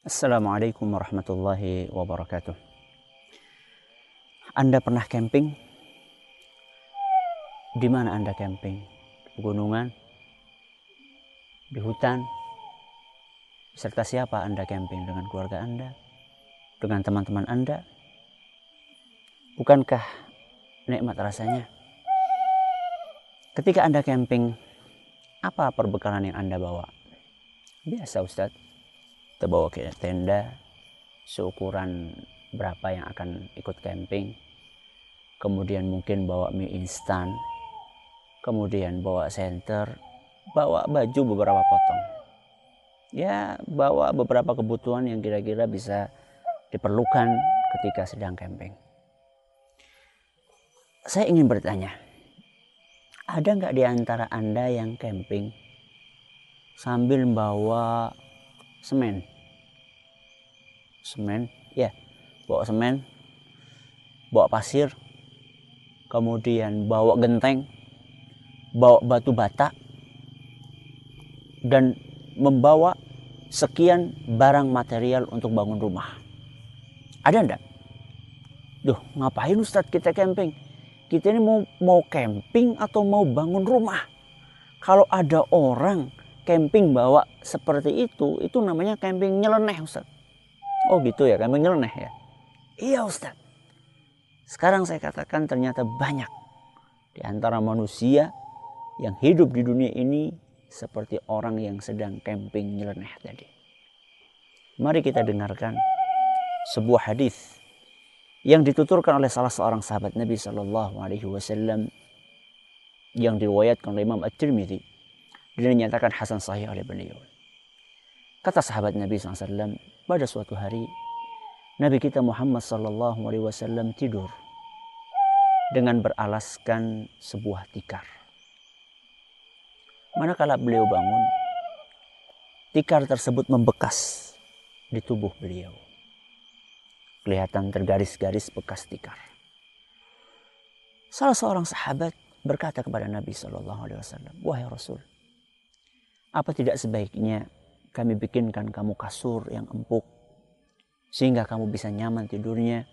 Assalamualaikum warahmatullahi wabarakatuh. Anda pernah camping? Di mana Anda camping? Di pegunungan? Di hutan? Serta siapa Anda camping? Dengan keluarga Anda? Dengan teman-teman Anda? Bukankah nikmat rasanya? Ketika Anda camping, apa perbekalan yang Anda bawa? Biasa Ustadz, kita bawa kayak tenda seukuran berapa yang akan ikut camping, kemudian mungkin bawa mie instan, kemudian bawa senter, bawa baju beberapa potong, ya bawa beberapa kebutuhan yang kira-kira bisa diperlukan ketika sedang camping. Saya ingin bertanya, ada nggak di antara Anda yang camping sambil bawa semen? Ya, bawa semen, bawa pasir, kemudian bawa genteng, bawa batu bata, dan membawa sekian barang material untuk bangun rumah. Ada enggak? Duh, ngapain Ustadz kita camping? Kita ini mau camping atau mau bangun rumah? Kalau ada orang camping bawa seperti itu namanya camping nyeleneh Ustadz. Oh gitu ya, camping nyeleneh ya? Iya Ustadz. Sekarang saya katakan ternyata banyak di antara manusia yang hidup di dunia ini seperti orang yang sedang camping nyeleneh tadi. Mari kita dengarkan sebuah hadis yang dituturkan oleh salah seorang sahabat Nabi Shallallahu Alaihi Wasallam yang diriwayatkan oleh Imam At-Tirmidzi dan dinyatakan hasan sahih oleh beliau. Kata sahabat Nabi SAW, pada suatu hari Nabi kita Muhammad Sallallahu Alaihi Wasallam tidur dengan beralaskan sebuah tikar. Manakala beliau bangun, tikar tersebut membekas di tubuh beliau. Kelihatan tergaris-garis bekas tikar. Salah seorang sahabat berkata kepada Nabi Sallallahu Alaihi Wasallam, wahai Rasul, apa tidak sebaiknya kami bikinkan kamu kasur yang empuk sehingga kamu bisa nyaman tidurnya,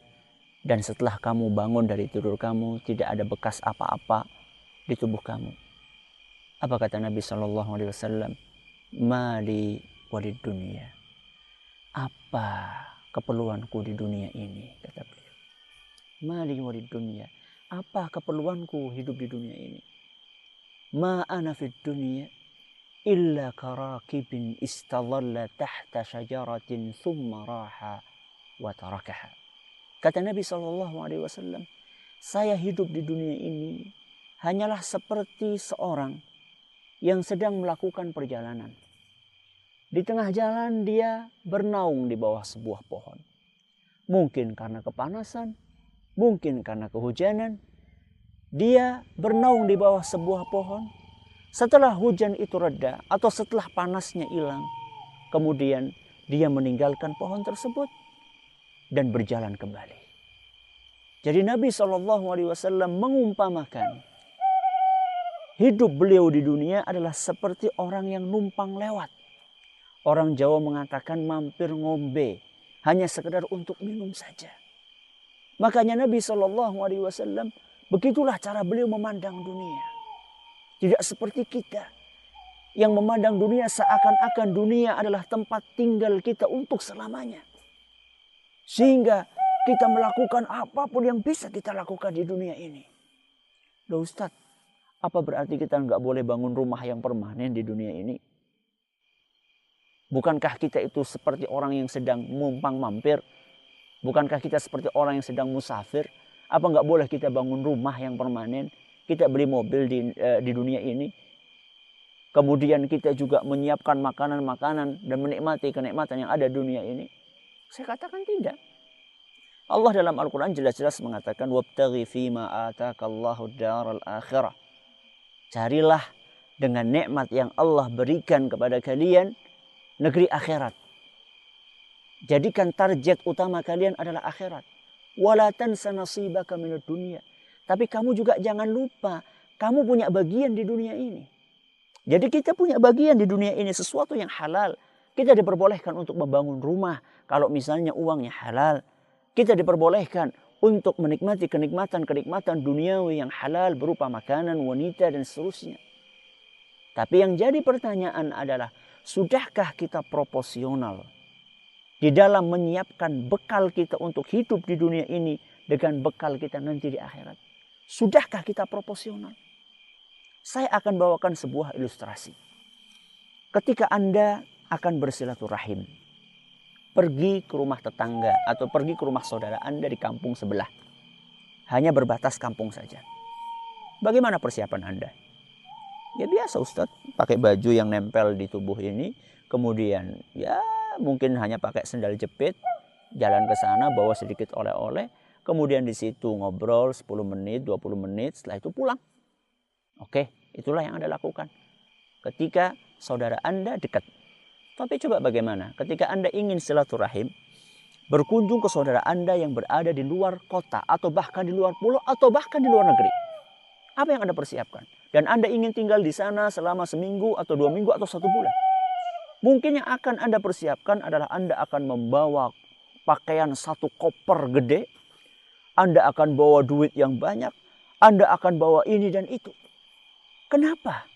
dan setelah kamu bangun dari tidur kamu tidak ada bekas apa-apa di tubuh kamu. Apa kata Nabi Shallallahu Alaihi Wasallam? Mali walid dunia. Apa keperluanku di dunia ini? Kata beliau. Mali walid dunia. Apa keperluanku hidup di dunia ini? Ma ana fid dunia illa karakibin istadalla tahta syajaratin thumma raha wa tarakaha. Kata Nabi SAW, saya hidup di dunia ini hanyalah seperti seorang yang sedang melakukan perjalanan. Di tengah jalan dia bernaung di bawah sebuah pohon. Mungkin karena kepanasan, mungkin karena kehujanan, dia bernaung di bawah sebuah pohon. Setelah hujan itu reda atau setelah panasnya hilang, kemudian dia meninggalkan pohon tersebut dan berjalan kembali. Jadi Nabi SAW mengumpamakan hidup beliau di dunia adalah seperti orang yang numpang lewat. Orang Jawa mengatakan mampir ngombe, hanya sekedar untuk minum saja. Makanya Nabi SAW begitulah cara beliau memandang dunia. Tidak seperti kita yang memandang dunia seakan-akan dunia adalah tempat tinggal kita untuk selamanya. Sehingga kita melakukan apapun yang bisa kita lakukan di dunia ini. Loh Ustadz, apa berarti kita nggak boleh bangun rumah yang permanen di dunia ini? Bukankah kita itu seperti orang yang sedang numpang mampir? Bukankah kita seperti orang yang sedang musafir? Apa nggak boleh kita bangun rumah yang permanen? Kita beli mobil di dunia ini. Kemudian kita juga menyiapkan makanan-makanan dan menikmati kenikmatan yang ada di dunia ini. Saya katakan tidak. Allah dalam Al-Quran jelas-jelas mengatakan wabtaghi fima atakallahu daral akhirah. Carilah dengan nikmat yang Allah berikan kepada kalian negeri akhirat. Jadikan target utama kalian adalah akhirat. Wala tansa nasibaka minad dunya. Tapi kamu juga jangan lupa, kamu punya bagian di dunia ini. Jadi kita punya bagian di dunia ini, sesuatu yang halal. Kita diperbolehkan untuk membangun rumah kalau misalnya uangnya halal. Kita diperbolehkan untuk menikmati kenikmatan-kenikmatan duniawi yang halal berupa makanan, wanita, dan seterusnya. Tapi yang jadi pertanyaan adalah, sudahkah kita proporsional di dalam menyiapkan bekal kita untuk hidup di dunia ini dengan bekal kita nanti di akhirat? Sudahkah kita proporsional? Saya akan bawakan sebuah ilustrasi. Ketika Anda akan bersilaturahim, pergi ke rumah tetangga atau pergi ke rumah saudara Anda di kampung sebelah, hanya berbatas kampung saja. Bagaimana persiapan Anda? Ya biasa Ustadz, pakai baju yang nempel di tubuh ini, kemudian ya mungkin hanya pakai sendal jepit, jalan ke sana bawa sedikit oleh-oleh, kemudian di situ ngobrol 10 menit, 20 menit, setelah itu pulang. Oke, itulah yang Anda lakukan ketika saudara Anda dekat. Tapi coba bagaimana ketika Anda ingin silaturahim, berkunjung ke saudara Anda yang berada di luar kota atau bahkan di luar pulau atau bahkan di luar negeri. Apa yang Anda persiapkan? Dan Anda ingin tinggal di sana selama seminggu atau 2 minggu atau 1 bulan. Mungkin yang akan Anda persiapkan adalah Anda akan membawa pakaian 1 koper gede. Anda akan bawa duit yang banyak. Anda akan bawa ini dan itu. Kenapa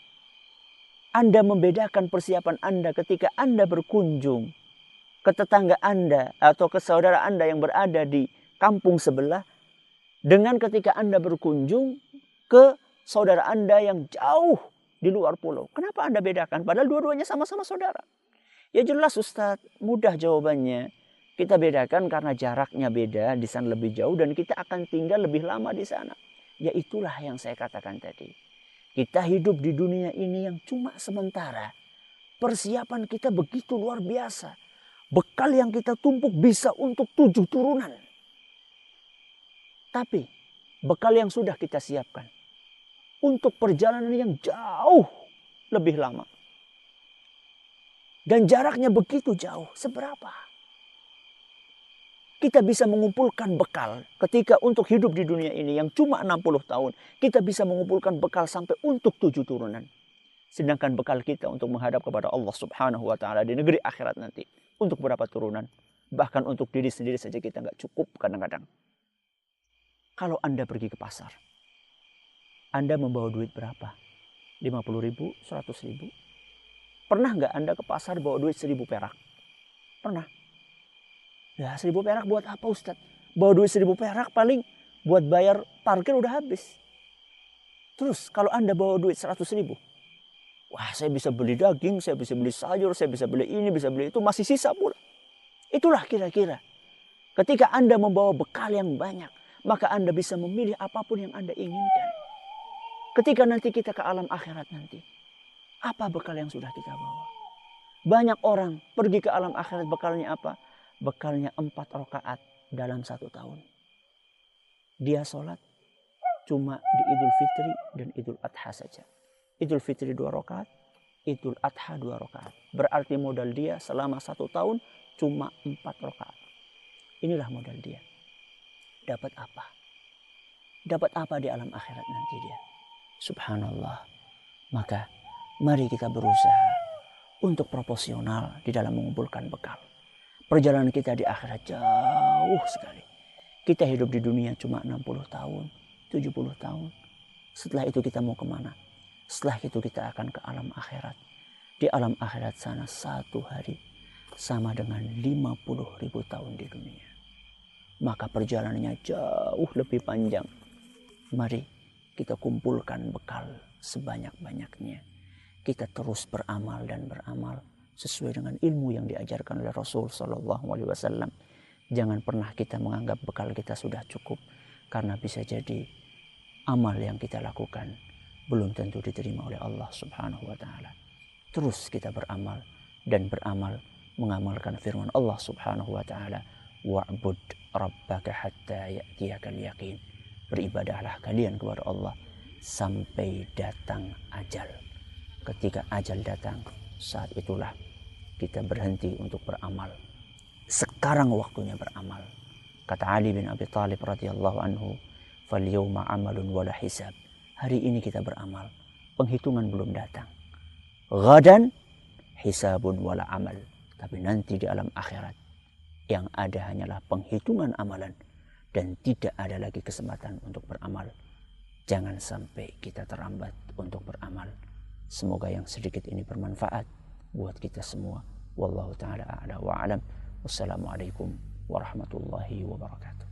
Anda membedakan persiapan Anda ketika Anda berkunjung ke tetangga Anda atau ke saudara Anda yang berada di kampung sebelah dengan ketika Anda berkunjung ke saudara Anda yang jauh di luar pulau? Kenapa Anda bedakan? Padahal dua-duanya sama-sama saudara. Ya jelas Ustadz, mudah jawabannya. Kita bedakan karena jaraknya beda, di sana lebih jauh dan kita akan tinggal lebih lama di sana. Ya itulah yang saya katakan tadi. Kita hidup di dunia ini yang cuma sementara. Persiapan kita begitu luar biasa. Bekal yang kita tumpuk bisa untuk 7 turunan. Tapi bekal yang sudah kita siapkan untuk perjalanan yang jauh lebih lama. Dan jaraknya begitu jauh. Seberapa? Kita bisa mengumpulkan bekal ketika untuk hidup di dunia ini yang cuma 60 tahun. Kita bisa mengumpulkan bekal sampai untuk 7 turunan. Sedangkan bekal kita untuk menghadap kepada Allah Subhanahu wa ta'ala di negeri akhirat nanti. Untuk berapa turunan? Bahkan untuk diri sendiri saja kita nggak cukup kadang-kadang. Kalau Anda pergi ke pasar, Anda membawa duit berapa? 50.000, 100.000? Pernah nggak Anda ke pasar bawa duit 1.000 perak? Pernah. Ya 1.000 perak buat apa Ustadz? Bawa duit 1.000 perak paling buat bayar parkir udah habis. Terus kalau Anda bawa duit 100.000, wah saya bisa beli daging, saya bisa beli sayur, saya bisa beli ini, bisa beli itu, masih sisa pula. Itulah kira-kira. Ketika Anda membawa bekal yang banyak, maka Anda bisa memilih apapun yang Anda inginkan. Ketika nanti kita ke alam akhirat nanti, apa bekal yang sudah kita bawa? Banyak orang pergi ke alam akhirat bekalnya apa? Bekalnya 4 rakaat dalam 1 tahun. Dia sholat cuma di Idul Fitri dan Idul Adha saja. Idul Fitri 2 rakaat, Idul Adha 2 rakaat. Berarti modal dia selama 1 tahun cuma 4 rakaat. Inilah modal dia. Dapat apa? Dapat apa di alam akhirat nanti dia? Subhanallah. Maka mari kita berusaha untuk proporsional di dalam mengumpulkan bekal. Perjalanan kita di akhirat jauh sekali. Kita hidup di dunia cuma 60 tahun, 70 tahun. Setelah itu kita mau kemana? Setelah itu kita akan ke alam akhirat. Di alam akhirat sana 1 hari sama dengan 50.000 tahun di dunia. Maka perjalanannya jauh lebih panjang. Mari kita kumpulkan bekal sebanyak-banyaknya. Kita terus beramal dan beramal sesuai dengan ilmu yang diajarkan oleh Rasul Sallallahu Alaihi Wasallam. Jangan pernah kita menganggap bekal kita sudah cukup, karena bisa jadi amal yang kita lakukan belum tentu diterima oleh Allah Subhanahu Wa Taala. Terus kita beramal dan beramal mengamalkan firman Allah Subhanahu Wa Taala, wa'bud rabbaka hatta ya'tiyakal yaqin. Beribadahlah kalian kepada Allah sampai datang ajal. Ketika ajal datang, saat itulah kita berhenti untuk beramal. Sekarang waktunya beramal. Kata Ali bin Abi Thalib radhiyallahu anhu, "Fal yawma 'amalun wala hisab." Hari ini kita beramal, penghitungan belum datang. Ghadan hisabun wala amal. Tapi nanti di alam akhirat yang ada hanyalah penghitungan amalan dan tidak ada lagi kesempatan untuk beramal. Jangan sampai kita terlambat untuk beramal. Semoga yang sedikit ini bermanfaat buat kita semua. Wallahu ta'ala a'la wa a'lam. Wassalamualaikum warahmatullahi wabarakatuh.